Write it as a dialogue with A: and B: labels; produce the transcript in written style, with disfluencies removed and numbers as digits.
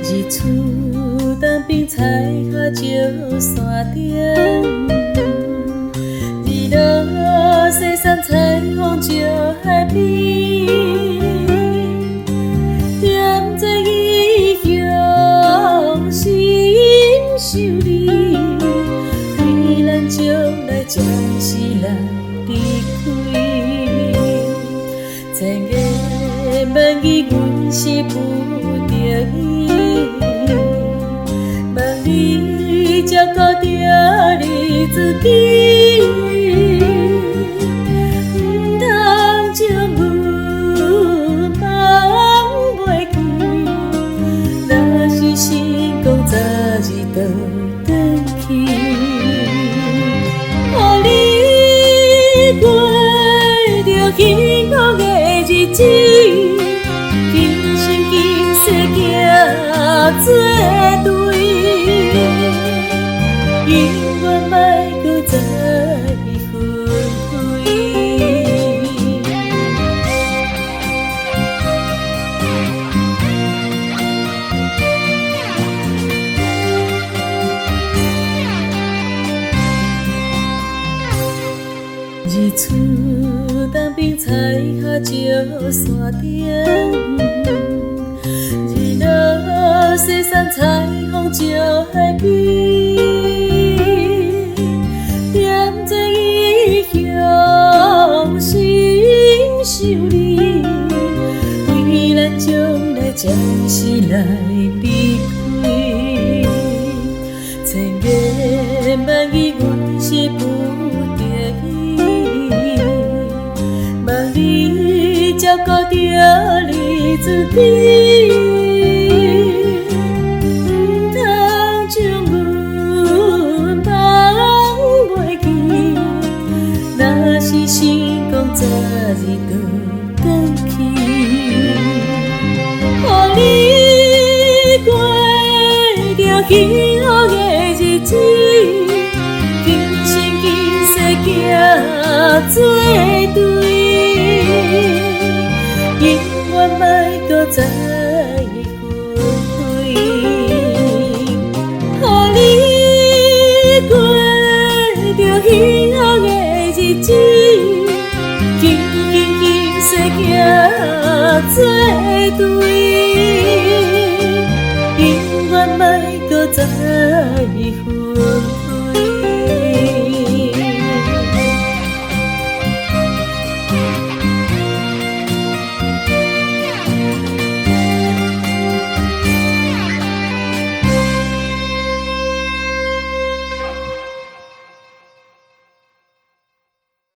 A: 日出东边彩霞照山顶，日落西山彩虹照海边。踮在异乡心想你，为咱将来暂时来离开。千言万语，阮是不得已。望你照顾着你自己，唔通将阮放袂记。若是成功，早日倒转去，予你过着幸福的日子。今生今世行做对，永远莫搁再分开。日出东边彩霞照山顶，日落西山彩虹照海边。踮在异乡心想你，为咱将来暂时来离开。千言万语，阮是不得已。望你照顾着你自己，唔通将阮放袂记。若是成功，早日倒转去，予你过着幸福的日子。今生今世行做对，永远莫搁再分开。予你过着幸福的日子，今生今世行做对。